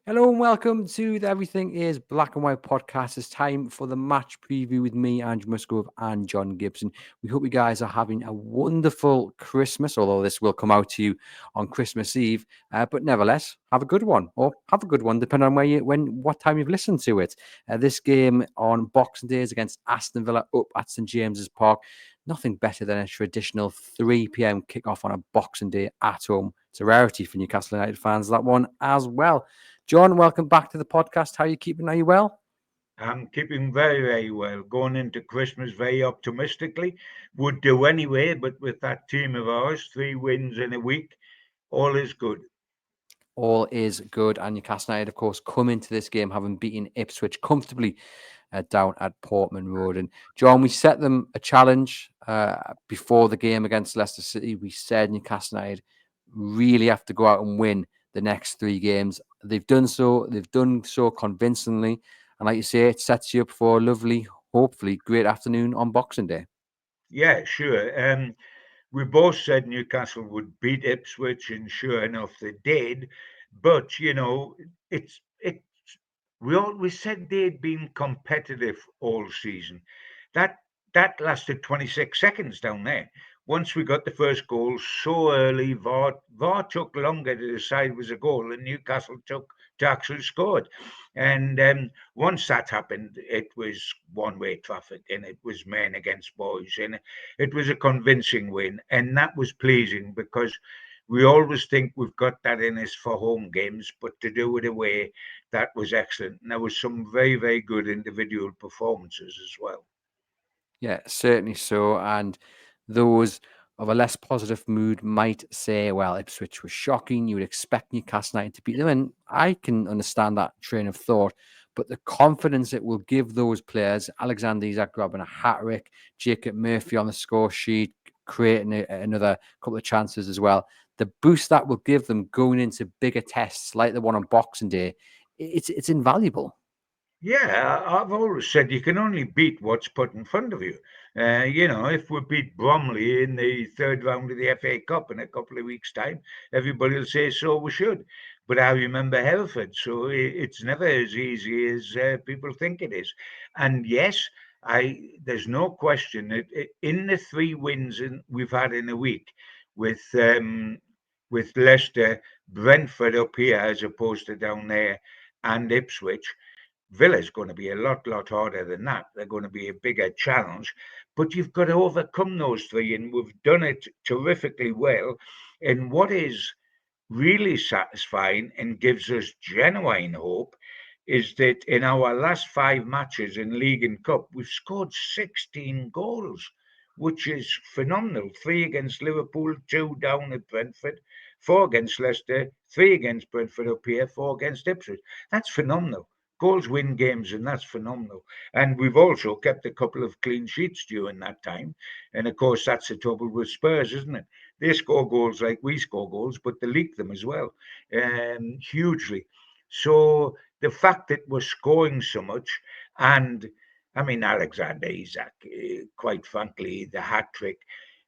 Hello and welcome to the Everything is Black and White podcast. It's time for the match preview with me, Andrew Musgrove, and John Gibson. We hope you guys are having a wonderful Christmas, although this will come out to you on Christmas Eve. But nevertheless, have a good one, or have a good one, depending on what time you've listened to it. This game on Boxing Day is against Aston Villa up at St James's Park. Nothing better than a traditional 3 p.m. kickoff on a Boxing Day at home. It's a rarity for Newcastle United fans, that one as well. John, welcome back to the podcast. How are you keeping? Are you well? I'm keeping very, very well. Going into Christmas very optimistically. Would do anyway, but with that team of ours, 3 wins in a week, all is good. All is good. And Newcastle United, of course, come into this game having beaten Ipswich comfortably down at Portman Road. And John, we set them a challenge before the game against Leicester City. We said Newcastle United really have to go out and win the next 3 games. They've done so. They've done so convincingly. And like you say, it sets you up for a lovely, hopefully, great afternoon on Boxing Day. Yeah, sure. We both said Newcastle would beat Ipswich, and sure enough, they did. But it's we always said they'd been competitive all season. That that lasted 26 seconds down there. Once we got the first goal so early, VAR took longer to decide it was a goal than Newcastle took to actually score it. And once that happened, it was one-way traffic, and it was men against boys, and it was a convincing win, and that was pleasing because we always think we've got that in us for home games, but to do it away, that was excellent. And there was some very, very good individual performances as well. Yeah, certainly so. And those of a less positive mood might say, well, Ipswich was shocking. You would expect Newcastle United to beat them. And I can understand that train of thought. But the confidence it will give those players, Alexander Isak grabbing a hat trick, Jacob Murphy on the score sheet, creating another couple of chances as well. The boost that will give them going into bigger tests like the one on Boxing Day, it's invaluable. Yeah, I've always said you can only beat what's put in front of you. If we beat Bromley in the third round of the FA Cup in a couple of weeks' time, everybody will say so we should. But I remember Hereford, so it's never as easy as people think it is. And yes, there's no question that in the 3 wins we've had in a week with Leicester, Brentford up here as opposed to down there, and Ipswich. Villa's going to be a lot harder than that. They're going to be a bigger challenge, but you've got to overcome those three, and we've done it terrifically well. And what is really satisfying and gives us genuine hope is that in our last 5 matches in League and Cup, we've scored 16 goals, which is phenomenal. 3 against Liverpool, 2 down at Brentford, 4 against Leicester, 3 against Brentford up here, 4 against Ipswich. That's phenomenal. Goals win games, and that's phenomenal. And we've also kept a couple of clean sheets during that time. And of course, that's the trouble with Spurs, isn't it? They score goals like we score goals, but they leak them as well, hugely. So the fact that we're scoring so much, and I mean, Alexander Isak, quite frankly, the hat trick.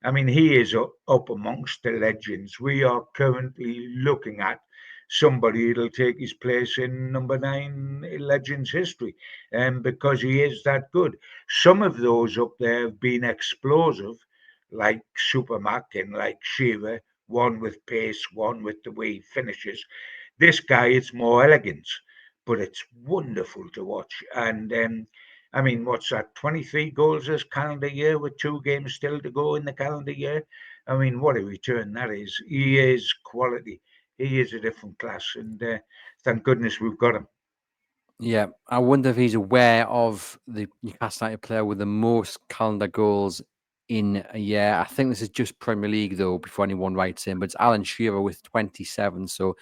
I mean, he is up amongst the legends. We are currently looking at somebody that'll take his place in number 9 Legends history, because he is that good. Some of those up there have been explosive, like Supermac and like Shearer, one with pace, one with the way he finishes. This guy, it's more elegance, but it's wonderful to watch. And I mean, what's that? 23 goals this calendar year with 2 games still to go in the calendar year. I mean, what a return that is. He is quality. He is a different class, and thank goodness we've got him. Yeah, I wonder if he's aware of the Newcastle United player with the most calendar goals in a year. I think this is just Premier League though, before anyone writes in, but it's Alan Shearer with 27. So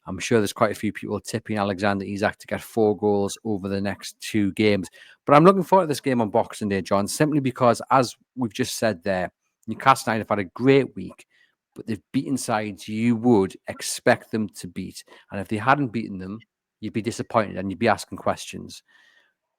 I'm sure there's quite a few people tipping Alexander Isak to get 4 goals over the next 2 games. But I'm looking forward to this game on Boxing Day, John, simply because, as we've just said there, Newcastle United have had a great week, but they've beaten sides you would expect them to beat. And if they hadn't beaten them, you'd be disappointed and you'd be asking questions.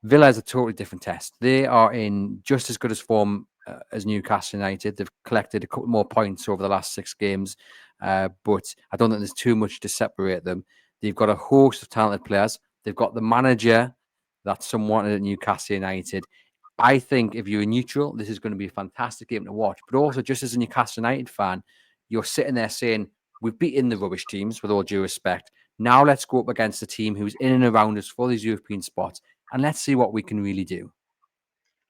Villa is a totally different test. They are in just as good as form as Newcastle United. They've collected a couple more points over the last 6 games, but I don't think there's too much to separate them. They've got a host of talented players. They've got the manager that's someone at Newcastle United. I think if you're a neutral, this is going to be a fantastic game to watch. But also, just as a Newcastle United fan, you're sitting there saying, we've beaten the rubbish teams, with all due respect. Now let's go up against a team who's in and around us for these European spots, and let's see what we can really do.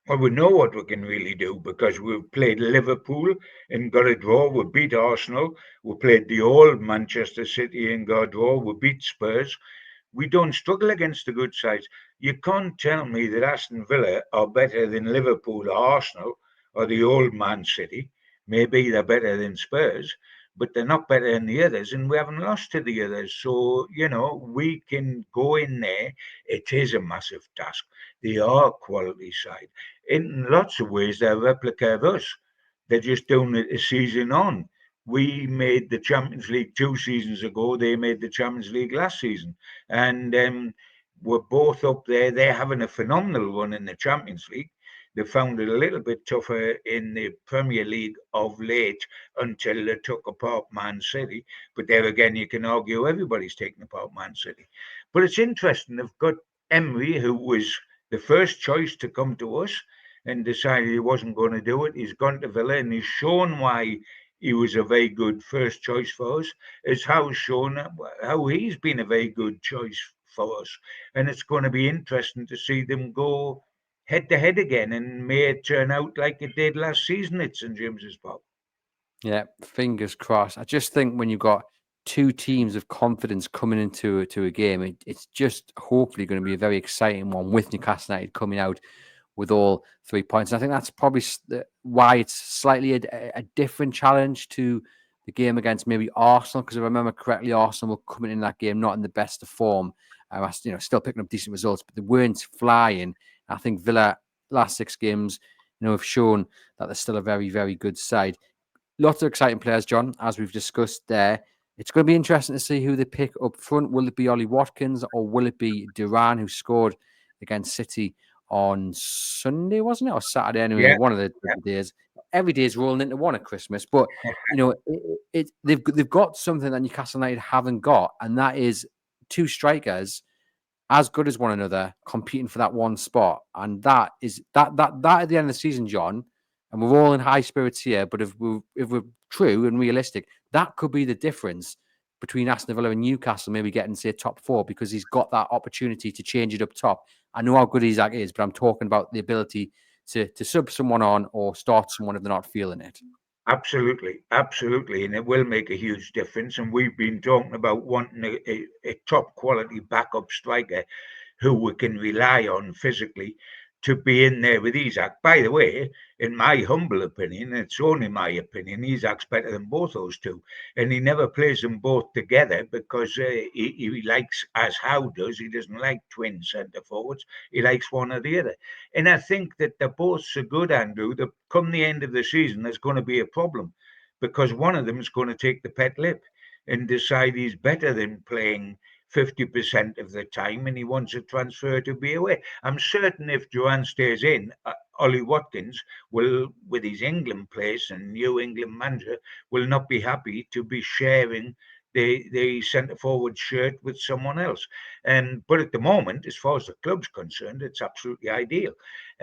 Well, we know what we can really do because we've played Liverpool and got a draw. We beat Arsenal. We played the old Manchester City and got a draw. We beat Spurs. We don't struggle against the good sides. You can't tell me that Aston Villa are better than Liverpool or Arsenal or the old Man City. Maybe they're better than Spurs, but they're not better than the others, and we haven't lost to the others. So, we can go in there. It is a massive task. They are a quality side. In lots of ways, they're a replica of us. They're just doing it a season on. We made the Champions League 2 seasons ago. They made the Champions League last season. And we're both up there. They're having a phenomenal run in the Champions League. They found it a little bit tougher in the Premier League of late until they took apart Man City. But there again, you can argue everybody's taking apart Man City. But it's interesting. They've got Emery, who was the first choice to come to us and decided he wasn't going to do it. He's gone to Villa and he's shown why he was a very good first choice for us. It's shown how he's been a very good choice for us. And it's going to be interesting to see them go head to head again, and may it turn out like it did last season at St James's Park. Yeah, fingers crossed. I just think when you've got two teams of confidence coming into a game, it's just hopefully going to be a very exciting one with Newcastle United coming out with all 3 points. And I think that's probably why it's slightly a different challenge to the game against maybe Arsenal, because if I remember correctly, Arsenal were coming in that game not in the best of form. Still picking up decent results, but they weren't flying. I think Villa last 6 games, have shown that they're still a very, very good side. Lots of exciting players, John, as we've discussed there. It's going to be interesting to see who they pick up front. Will it be Ollie Watkins or will it be Duran, who scored against City on Sunday, wasn't it? Or Saturday, anyway, Yeah, one of the days. Every day is rolling into one at Christmas. But, they've got something that Newcastle United haven't got, and that is 2 strikers as good as one another competing for that one spot. And that is that at the end of the season, John, and we're all in high spirits here, but if we're true and realistic, that could be the difference between Aston Villa and Newcastle maybe getting, say, top 4, because he's got that opportunity to change it up top. I know how good Isaac is, but I'm talking about the ability to sub someone on or start someone if they're not feeling it. absolutely, absolutely, and it will make a huge difference. And we've been talking about wanting a top quality backup striker who we can rely on physically to be in there with Isaac. By the way, in my humble opinion, it's only my opinion, Isaac's better than both those two. And he never plays them both together because he likes, as Howe does, he doesn't like twin centre forwards. He likes one or the other. And I think that they're both so good, Andrew, that come the end of the season, there's going to be a problem because one of them is going to take the pet lip and decide he's better than playing 50% of the time and he wants a transfer to be away. I'm certain if Duran stays in, Ollie Watkins will, with his England place and New England manager, will not be happy to be sharing the centre forward shirt with someone else. But at the moment, as far as the club's concerned, it's absolutely ideal.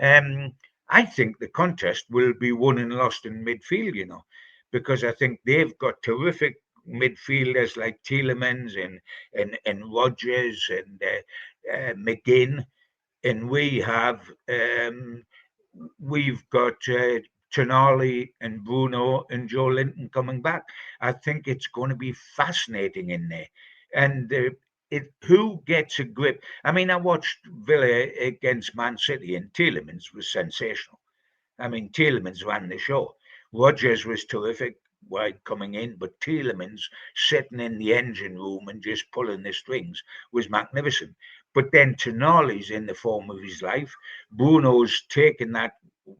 I think the contest will be won and lost in midfield, because I think they've got terrific midfielders like Tielemans and Rodgers and McGinn, and we've got Tonali and Bruno and Joe Linton coming back. I think it's going to be fascinating in there, and who gets a grip. I mean, I watched Villa against Man City, and Tielemans was sensational. I mean, Tielemans ran the show. Rodgers was terrific wide coming in, but Tielemans sitting in the engine room and just pulling the strings was magnificent. But then Tonali's in the form of his life. Bruno's taken that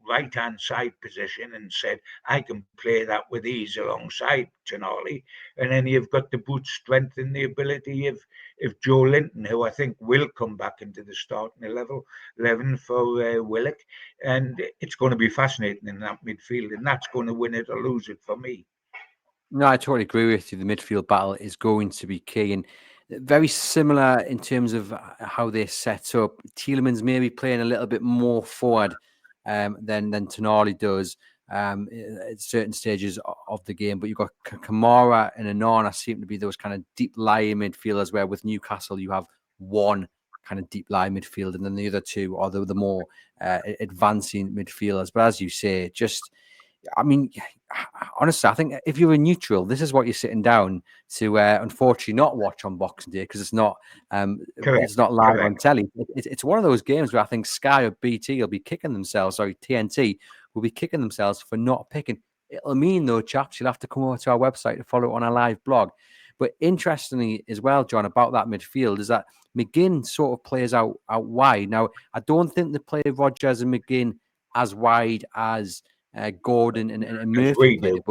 right hand side position and said, I can play that with ease alongside Tonali. And then you've got the boot strength and the ability of Joe Linton, who I think will come back into the starting 11 for Willock. And it's going to be fascinating in that midfield, and that's going to win it or lose it for me. No, I totally agree with you. The midfield battle is going to be key. And very similar in terms of how they're set up. Tielemans maybe playing a little bit more forward than Tonali does at certain stages of the game. But you've got Kamara and Onana seem to be those kind of deep lying midfielders, where with Newcastle you have one kind of deep line midfield, and then the other two are the more advancing midfielders. But as you say, I mean, honestly, I think if you're a neutral, this is what you're sitting down to. Unfortunately, not watch on Boxing Day because it's not Correct, live on correct. telly. It's one of those games where I think Sky or BT will be kicking themselves. Sorry, TNT will be kicking themselves for not picking. It'll mean though, chaps, you'll have to come over to our website to follow it on our live blog. But interestingly as well, John, about that midfield is that McGinn sort of plays out wide. Now, I don't think they play Rodgers and McGinn as wide as Gordon and As Murphy we play, do.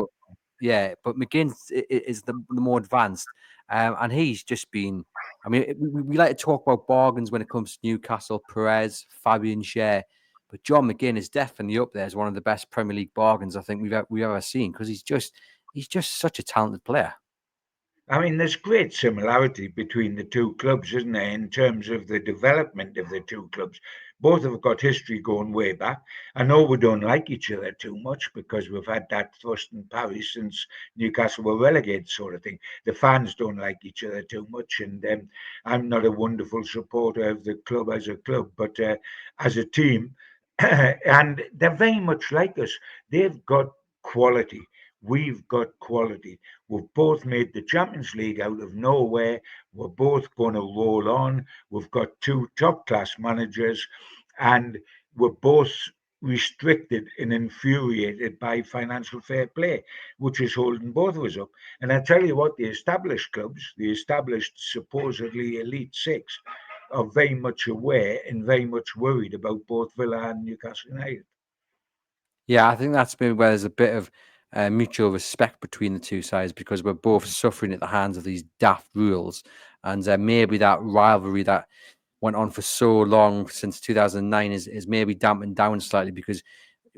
but McGinn is the more advanced, and he's just been. I mean, we like to talk about bargains when it comes to Newcastle, Perez, Fabian Schär, but John McGinn is definitely up there as one of the best Premier League bargains I think we've ever seen, because he's just such a talented player. I mean, there's great similarity between the two clubs, isn't there, in terms of the development of the two clubs. Both have got history going way back. I know we don't like each other too much because we've had that thrust in Paris since Newcastle were relegated, sort of thing. The fans don't like each other too much, and I'm not a wonderful supporter of the club as a club, but as a team, and they're very much like us. They've got quality. We've got quality. We've both made the Champions League out of nowhere. We're both going to roll on. We've got two top class managers, and we're both restricted and infuriated by financial fair play, which is holding both of us up. And I tell you what, the established clubs, the established supposedly elite six, are very much aware and very much worried about both Villa and Newcastle United. Yeah, I think that's maybe where there's a bit of mutual respect between the two sides, because we're both suffering at the hands of these daft rules, and maybe that rivalry that went on for so long since 2009 is maybe dampened down slightly, because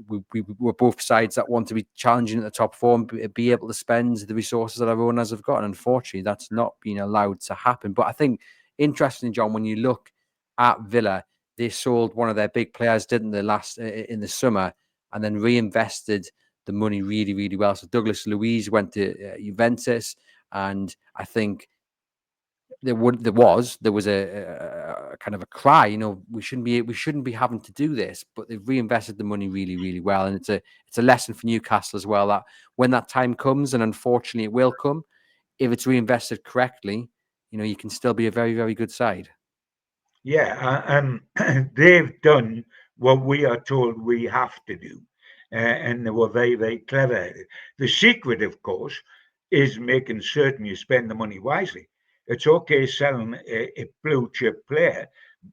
we're both sides that want to be challenging at the top four and be able to spend the resources that our owners have got. And unfortunately, that's not been allowed to happen. But I think, interesting, John, when you look at Villa, they sold one of their big players, didn't they, last in the summer, and then reinvested the money really, really well. So Douglas Luiz went to Juventus, and I think there was a kind of a cry, we shouldn't be having to do this, but they've reinvested the money really, really well, and it's a lesson for Newcastle as well, that when that time comes, and unfortunately it will come, if it's reinvested correctly, you can still be a very, very good side. Yeah, they've done what we are told we have to do, and they were very, very clever at it. The secret, of course, is making certain you spend the money wisely. It's okay selling a blue chip player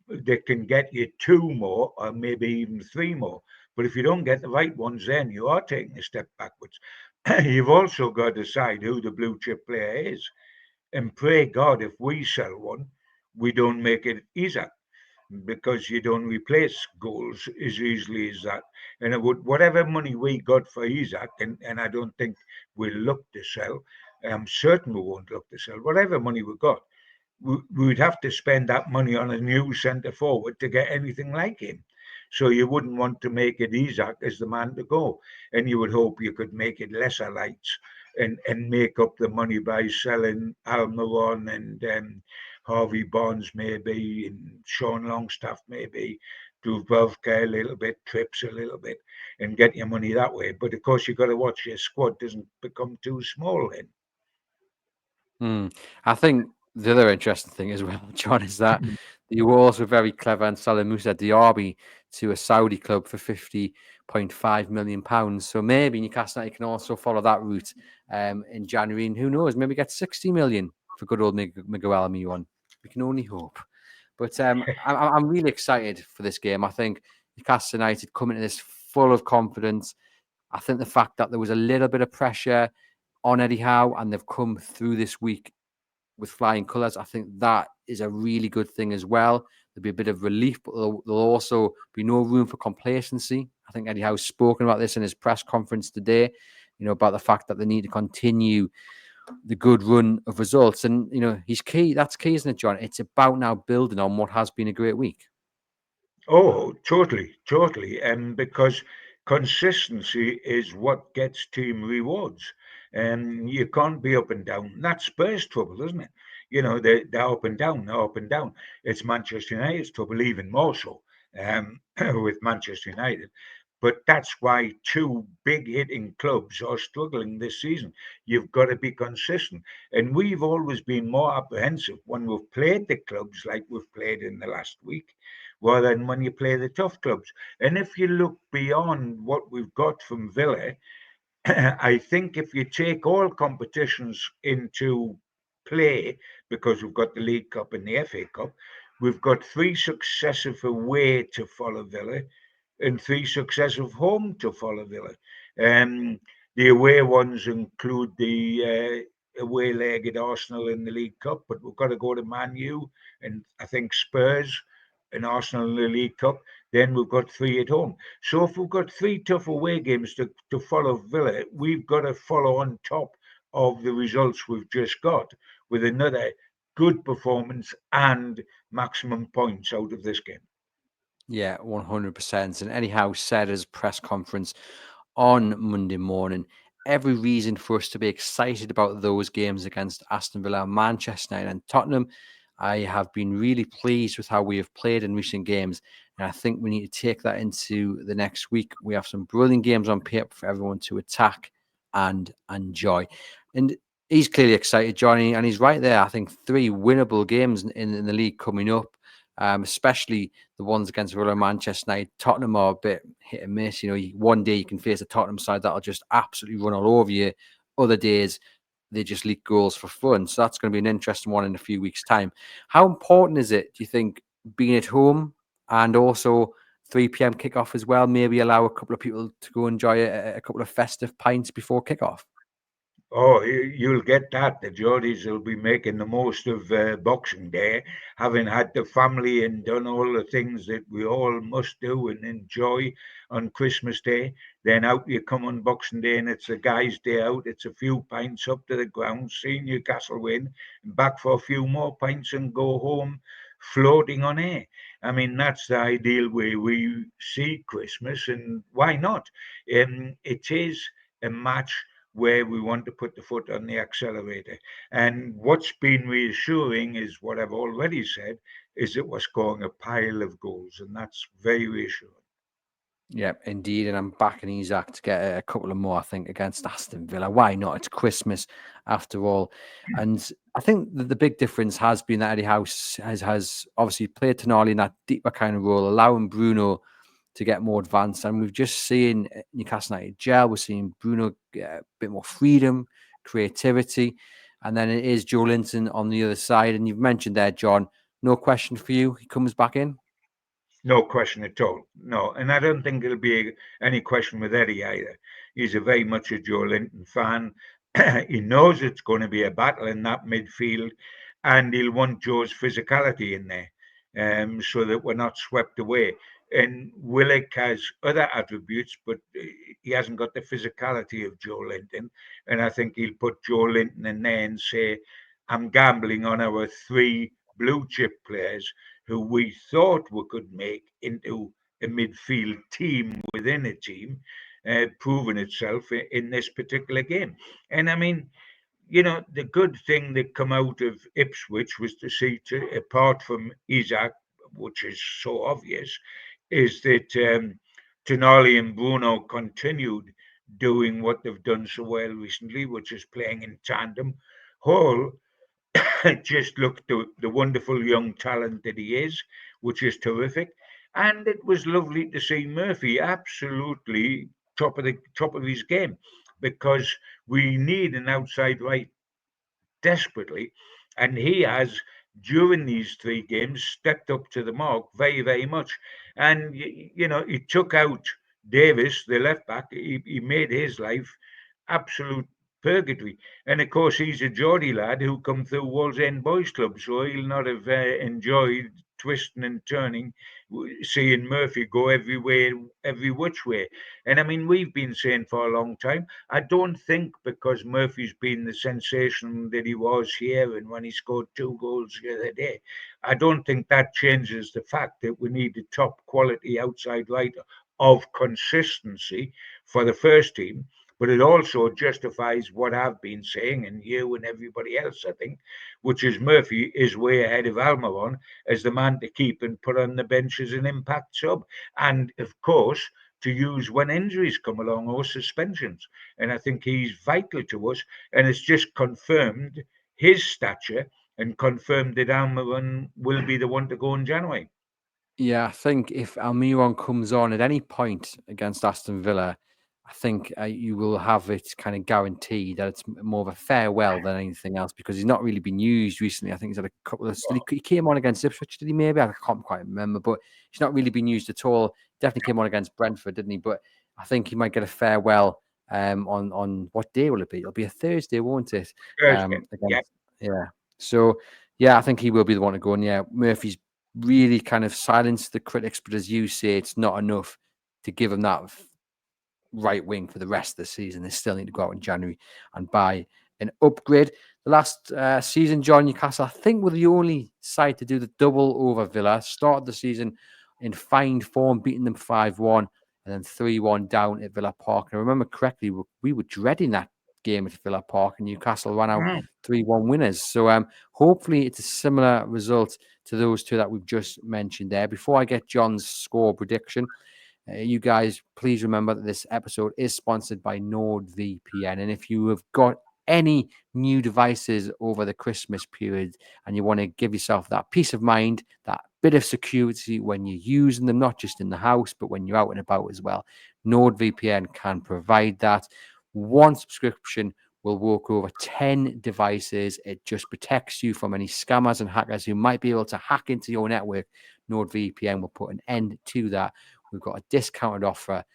that can get you two more or maybe even three more. But if you don't get the right ones, then you are taking a step backwards. You've also got to decide who the blue chip player is, and pray God if we sell one, we don't make it easier, because you don't replace goals as easily as that. And it would, whatever money we got for Isaac, and I don't think we'll look to sell, I'm certain we won't look to sell, whatever money we got, we would have to spend that money on a new centre forward to get anything like him. So you wouldn't want to make it Isaac as the man to go. And you would hope you could make it lesser lights and make up the money by selling Almiron and Harvey Barnes maybe, and Sean Longstaff maybe, Dubrovka a little bit, Trips a little bit, and get your money that way. But of course, you've got to watch your squad doesn't become too small then. I think the other interesting thing as well, John, is that you were also very clever in selling Moussa Diaby to a Saudi club for £50.5 million. So maybe Newcastle United can also follow that route in January, and who knows, maybe get 60 million for good old Miguel Almiron. We can only hope. But I'm really excited for this game. I think Newcastle United coming to this full of confidence. I think the fact that there was a little bit of pressure on Eddie Howe, and they've come through this week with flying colours, I think that is a really good thing as well. There'll be a bit of relief, but there'll also be no room for complacency. I think Eddie Howe's spoken about this in his press conference today, about the fact that they need to continue the good run of results. And he's key. That's key, isn't it, John? It's about now building on what has been a great week. Oh, totally, totally. Because consistency is what gets team rewards. And you can't be up and down. That's Spurs' trouble, isn't it? They're up and down, they're up and down. It's Manchester United's trouble, even more so, with Manchester United. But that's why two big hitting clubs are struggling this season. You've got to be consistent. And we've always been more apprehensive when we've played the clubs like we've played in the last week, rather than when you play the tough clubs. And if you look beyond what we've got from Villa, I think if you take all competitions into play, because we've got the League Cup and the FA Cup, we've got three successive away to follow Villa and three successive home to follow Villa. Um, the away ones include the away leg at Arsenal in the League Cup, but we've got to go to Man U and I think Spurs and Arsenal in the League Cup. Then we've got three at home. So if we've got three tough away games to follow Villa, we've got to follow on top of the results we've just got with another good performance and maximum points out of this game. Yeah, 100%. And anyhow, said as press conference on Monday morning, every reason for us to be excited about those games against Aston Villa, Manchester United, and Tottenham. I have been really pleased with how we have played in recent games, and I think we need to take that into the next week. We have some brilliant games on paper for everyone to attack and enjoy. And he's clearly excited, Johnny, and he's right there. I think three winnable games in the league coming up. Especially the ones against Villa, Manchester United. Tottenham are a bit hit and miss. One day you can face a Tottenham side that'll just absolutely run all over you. Other days they just leak goals for fun. So that's going to be an interesting one in a few weeks' time. How important is it, do you think, being at home and also 3 p.m. kickoff as well? Maybe allow a couple of people to go enjoy a couple of festive pints before kickoff. Oh, you'll get that. The Geordies will be making the most of Boxing Day, having had the family and done all the things that we all must do and enjoy on Christmas Day. Then out you come on Boxing Day, and it's a guy's day out. It's a few pints up to the ground, see Newcastle win, and back for a few more pints and go home floating on air. I mean, that's the ideal way we see Christmas, and why not? It is a match where we want to put the foot on the accelerator. And what's been reassuring is what I've already said, is that we're scoring a pile of goals, and that's very reassuring. Yeah, indeed. And I'm backing Isaac to get a couple of more, I think, against Aston Villa. Why not? It's Christmas after all. And I think the big difference has been that Eddie House has obviously played Tonali in that deeper kind of role, allowing Bruno to get more advanced. And we've just seen Newcastle United gel. We're seeing Bruno get a bit more freedom, creativity. And then it is Joe Linton on the other side. And you've mentioned there, John, no question for you. He comes back in. No question at all. No, and I don't think there'll be any question with Eddie either. He's a very much a Joe Linton fan. He knows it's going to be a battle in that midfield, and he'll want Joe's physicality in there, so that we're not swept away. And Willock has other attributes, but he hasn't got the physicality of Joe Linton. And I think he'll put Joe Linton in there and say, "I'm gambling on our three blue chip players who we thought we could make into a midfield team within a team, proven itself in this particular game." And I mean, the good thing that come out of Ipswich was to see, apart from Isaac, which is so obvious, is that Tonali and Bruno continued doing what they've done so well recently, which is playing in tandem. Hall just looked the wonderful young talent that he is, which is terrific. And it was lovely to see Murphy absolutely top of his game, because we need an outside right desperately, and he has during these three games stepped up to the mark very very much. And he took out Davis, the left back. He made his life absolute purgatory. And of course, he's a Geordie lad who come through Wallsend Boys Club, so he'll not have enjoyed twisting and turning, seeing Murphy go every way, every which way. And I mean, we've been saying for a long time, I don't think because Murphy's been the sensation that he was here and when he scored 2 goals the other day, I don't think that changes the fact that we need a top quality outside right of consistency for the first team. But it also justifies what I've been saying, and you and everybody else, I think, which is Murphy is way ahead of Almiron as the man to keep and put on the bench as an impact sub. And of course, to use when injuries come along or suspensions. And I think he's vital to us. And it's just confirmed his stature and confirmed that Almiron will be the one to go in January. Yeah, I think if Almiron comes on at any point against Aston Villa, I think you will have it kind of guaranteed that it's more of a farewell than anything else because he's not really been used recently. I think he's had a couple of. He came on against Ipswich, did he? Maybe I can't quite remember, but he's not really been used at all. Definitely came on against Brentford, didn't he? But I think he might get a farewell on what day will it be? It'll be a Thursday, won't it? Thursday. Yeah. Yeah. So yeah, I think he will be the one to go. And yeah, Murphy's really kind of silenced the critics, but as you say, it's not enough to give him that right wing for the rest of the season. They still need to go out in January and buy an upgrade. The last season, John, Newcastle, I think, were the only side to do the double over Villa. Started the season in fine form, beating them 5-1 and then 3-1 down at Villa Park. And I remember correctly, we were dreading that game at Villa Park, and Newcastle ran out 3-1 winners. So hopefully it's a similar result to those two that we've just mentioned there. Before I get John's score prediction, you guys, please remember that this episode is sponsored by NordVPN. And if you have got any new devices over the Christmas period and you want to give yourself that peace of mind, that bit of security when you're using them, not just in the house, but when you're out and about as well, NordVPN can provide that. One subscription will work over 10 devices. It just protects you from any scammers and hackers who might be able to hack into your network. NordVPN will put an end to that. We've got a discounted offer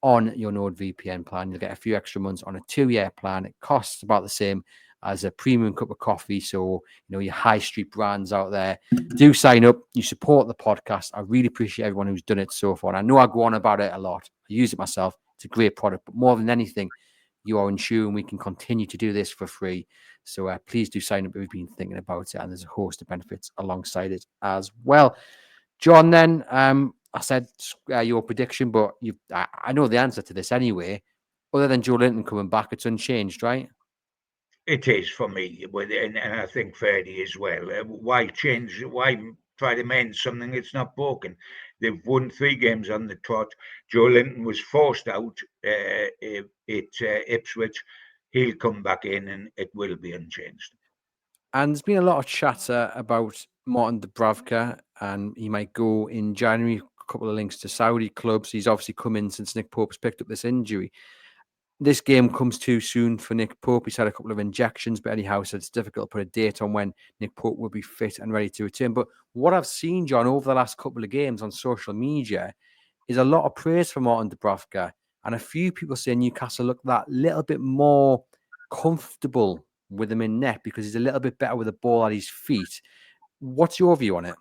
on your NordVPN plan. You'll get a few extra months on a 2-year plan. It costs about the same as a premium cup of coffee. So, your high street brands out there, do sign up. You support the podcast. I really appreciate everyone who's done it so far. And I know I go on about it a lot. I use it myself. It's a great product. But more than anything, you are ensuring we can continue to do this for free. So please do sign up if you've been thinking about it. And there's a host of benefits alongside it as well. John, then, I said your prediction, but I know the answer to this anyway. Other than Joe Linton coming back, it's unchanged, right? It is for me, and I think Ferdy as well. Why change? Why try to mend something that's not broken? They've won 3 games on the trot. Joe Linton was forced out at Ipswich. He'll come back in, and it will be unchanged. And there's been a lot of chatter about Martin Dubravka, and he might go in January. A couple of links to Saudi clubs. He's obviously come in since Nick Pope's picked up this injury. This game comes too soon for Nick Pope. He's had a couple of injections, but anyhow, so it's difficult to put a date on when Nick Pope will be fit and ready to return. But what I've seen, John, over the last couple of games on social media is a lot of praise for Martin Dubravka. And a few people say Newcastle look that little bit more comfortable with him in net because he's a little bit better with the ball at his feet. What's your view on it?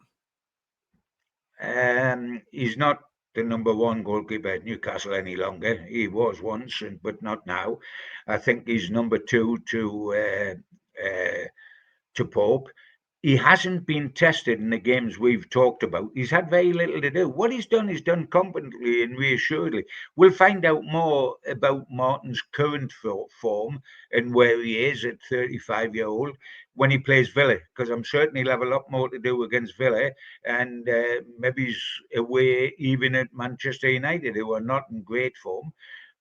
He's not the number 1 goalkeeper at Newcastle any longer. He was once, but not now. I think he's number 2 to Pope. He hasn't been tested in the games we've talked about. He's had very little to do. What he's done competently and reassuredly. We'll find out more about Martin's current form and where he is at 35-year-old when he plays Villa, because I'm certain he'll have a lot more to do against Villa, and maybe he's away even at Manchester United, who are not in great form.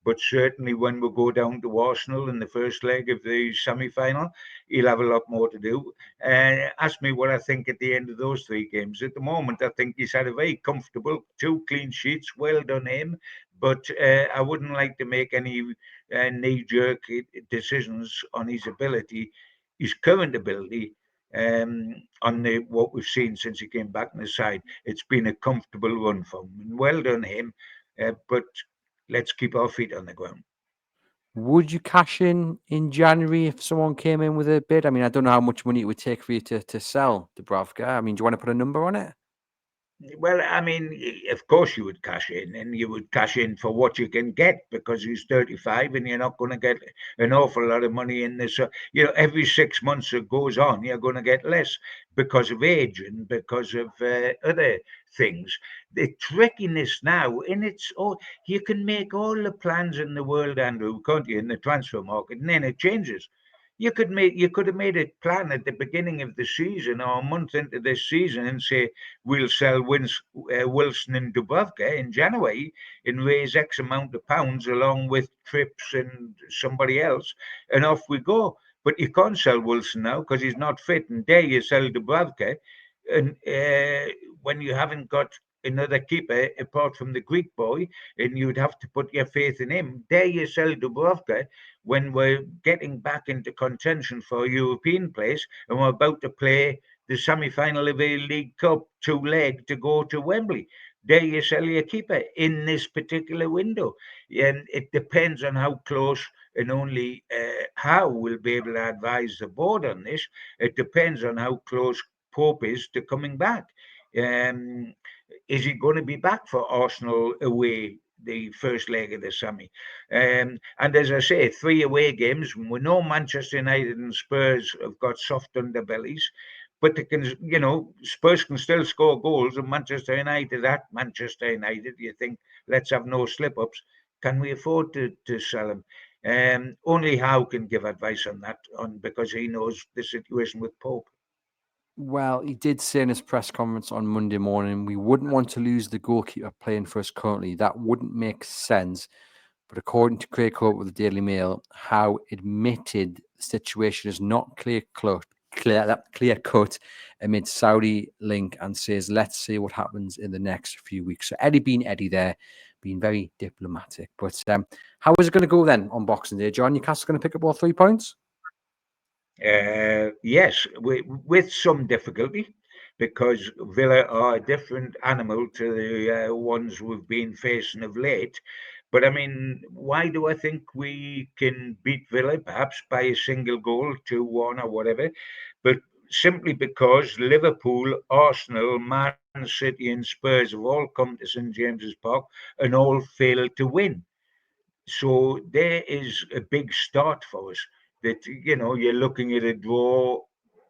But certainly when we go down to Arsenal in the first leg of the semi-final, he'll have a lot more to do. Ask me what I think at the end of those 3 games. At the moment, I think he's had a very comfortable 2 clean sheets. Well done him. But I wouldn't like to make any knee-jerk decisions on his ability, his current ability, on what we've seen since he came back on the side. It's been a comfortable run for him. And well done him. But let's keep our feet on the ground. Would you cash in January if someone came in with a bid? I mean, I don't know how much money it would take for you to sell Dubravka. I mean, do you want to put a number on it? Well, I mean, of course you would cash in, and you would cash in for what you can get because he's 35, and you're not going to get an awful lot of money in this. Every 6 months that goes on, you're going to get less because of age and because of other things. The trickiness now, in its oh, you can make all the plans in the world, Andrew, can't you, in the transfer market, and then it changes. You could have made a plan at the beginning of the season or a month into this season and say we'll sell Wilson and Dubravka in January and raise X amount of pounds along with Trips and somebody else, and off we go. But you can't sell Wilson now because he's not fit, and dare you sell Dubravka, and when you haven't got another keeper apart from the Greek boy, and you'd have to put your faith in him. Dare you sell Dubravka when we're getting back into contention for a European place and we're about to play the semi-final of a League Cup two-leg to go to Wembley? Dare you sell your keeper in this particular window? And it depends on how close and only how we'll be able to advise the board on this. It depends on how close Pope is to coming back. Um, is he going to be back for Arsenal away the first leg of the semi? And as I say, 3 away games. We know Manchester United and Spurs have got soft underbellies, but they can, Spurs can still score goals, and Manchester United at Manchester United, you think, let's have no slip ups. Can we afford to sell him? Only Howe can give advice on that, because he knows the situation with Pope. Well, he did say in his press conference on Monday morning, we wouldn't want to lose the goalkeeper playing for us currently. That wouldn't make sense. But according to Craig Hope with the Daily Mail, Howe admitted the situation is not clear cut amid Saudi link, and says, let's see what happens in the next few weeks. So Eddie being Eddie there, being very diplomatic. But how is it going to go then on Boxing Day, John? Newcastle going to pick up all 3 points? Yes, with some difficulty, because Villa are a different animal to the ones we've been facing of late. But I mean, why do I think we can beat Villa? Perhaps by a single goal, 2-1 or whatever. But simply because Liverpool, Arsenal, Man City, and Spurs have all come to St James's Park and all failed to win. So there is a big start for us. That you're looking at a draw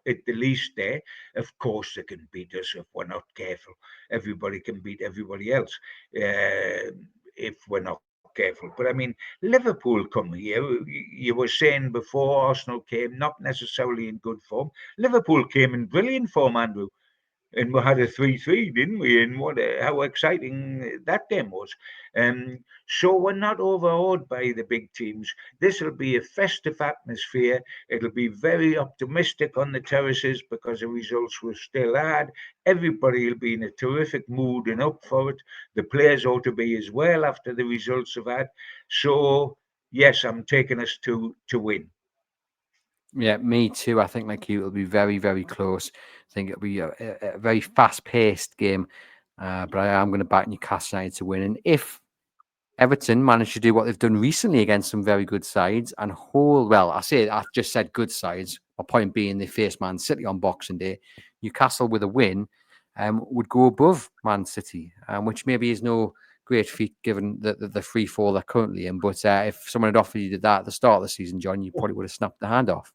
at the least there. Of course, they can beat us if we're not careful. Everybody can beat everybody else if we're not careful. But I mean, Liverpool come here. You were saying before Arsenal came, not necessarily in good form. Liverpool came in brilliant form, Andrew, and we had a 3-3, didn't we? And how exciting that game was. So we're not overawed by the big teams. This will be a festive atmosphere. It'll be very optimistic on the terraces because the results were still had. Everybody will be in a terrific mood and up for it. The players ought to be as well after the results have had. So yes, I'm taking us to win. Yeah, me too. I think, like you, it'll be very, very close. I think it'll be a very fast-paced game. But I am going to back Newcastle United to win. And if Everton managed to do what they've done recently against some very good sides and hold, well, I just said good sides. My point being, they faced Man City on Boxing Day. Newcastle with a win would go above Man City, which maybe is no great feat given the free fall they're currently in. But if someone had offered you that at the start of the season, John, you probably would have snapped the hand off.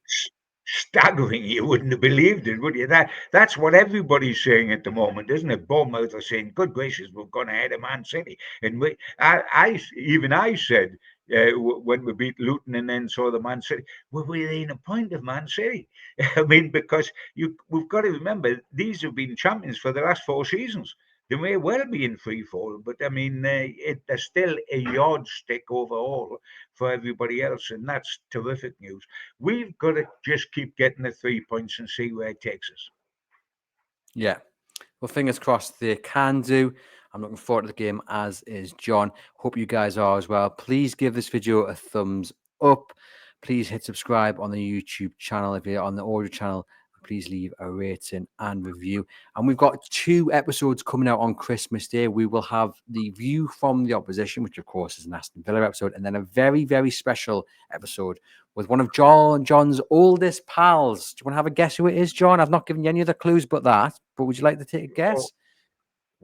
Staggering. You wouldn't have believed it, would you? That's what everybody's saying at the moment, isn't it? Bournemouth are saying, "Good gracious, we've gone ahead of Man City," and I said when we beat Luton and then saw the Man City, we're within a point of Man City. I mean, because we've got to remember these have been champions for the last 4 seasons. They may well be in free fall, but I mean, they're still a yardstick overall for everybody else, and that's terrific news. We've got to just keep getting the 3 points and see where it takes us. Yeah. Well, fingers crossed they can do. I'm looking forward to the game, as is John. Hope you guys are as well. Please give this video a thumbs up. Please hit subscribe on the YouTube channel. If you're on the audio channel, please leave a rating and review. And we've got 2 episodes coming out on Christmas Day. We will have the view from the opposition, which of course is an Aston Villa episode, and then a very, very special episode with one of John's oldest pals. Do you want to have a guess who it is, John? I've not given you any other clues but that, but would you like to take a guess?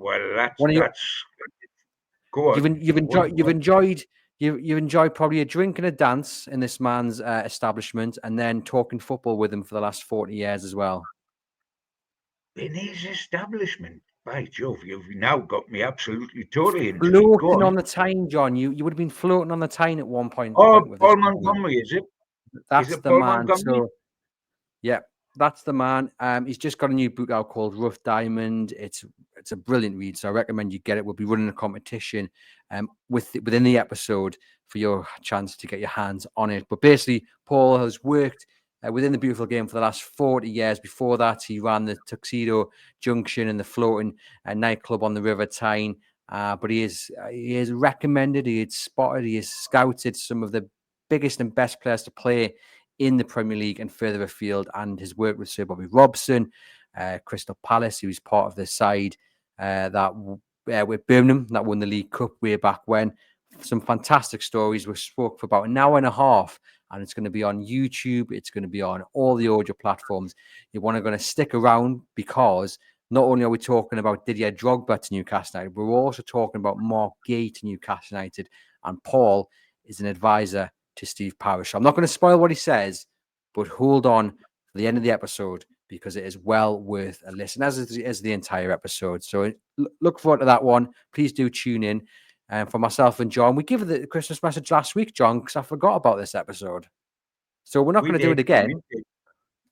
Well, that's One of your, go on. you've enjoyed probably a drink and a dance in this man's establishment, and then talking football with him for the last 40 years as well. In his establishment. By Jove, you've now got me absolutely totally intrigued. Go Floating on. on the Tyne, John. You would have been floating on the Tyne at one point Oh, with this Paul man. Montgomery, is it? Is That's it the Paul man. Montgomery? So yeah, that's the man. He's just got a new book out called Rough Diamond. It's a brilliant read, so I recommend you get it. We'll be running a competition within the episode for your chance to get your hands on it. But basically, Paul has worked within the beautiful game for the last 40 years. Before that, he ran the Tuxedo Junction and the floating nightclub on the River Tyne. But he is recommended, he is spotted, he has scouted some of the biggest and best players to play in the Premier League and further afield, and his work with Sir Bobby Robson, Crystal Palace, who was part of the side with Birmingham that won the League Cup way back when. Some fantastic stories. We spoke for about an hour and a half, and it's going to be on YouTube. It's going to be on all the audio platforms. You want to stick around, because not only are we talking about Didier Drogba to Newcastle United, we're also talking about Mark Gay to Newcastle United, and Paul is an advisor to Steve Parish. I'm not going to spoil what he says, but hold on for the end of the episode, because it is well worth a listen, as is the entire episode. So look forward to that one. Please do tune in. And for myself and John, we gave the Christmas message last week, John, because I forgot about this episode. So we're not going to do it again.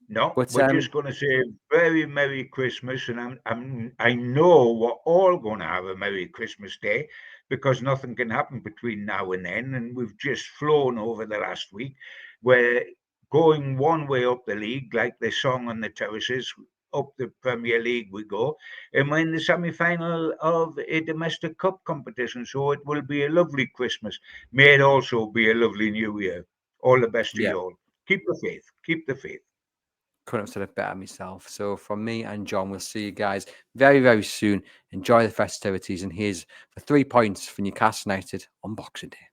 No, but we're just going to say very Merry Christmas, and I know we're all going to have a Merry Christmas Day, because nothing can happen between now and then, and we've just flown over the last week. We're going one way up the league, like the song on the terraces. Up the Premier League we go, and we're in the semi-final of a domestic cup competition. So it will be a lovely Christmas. May it also be a lovely New Year. All the best to you all. Keep the faith. Keep the faith. Couldn't have said it better myself. So from me and John, we'll see you guys very, very soon. Enjoy the festivities, and here's for 3 points for Newcastle United on Boxing Day.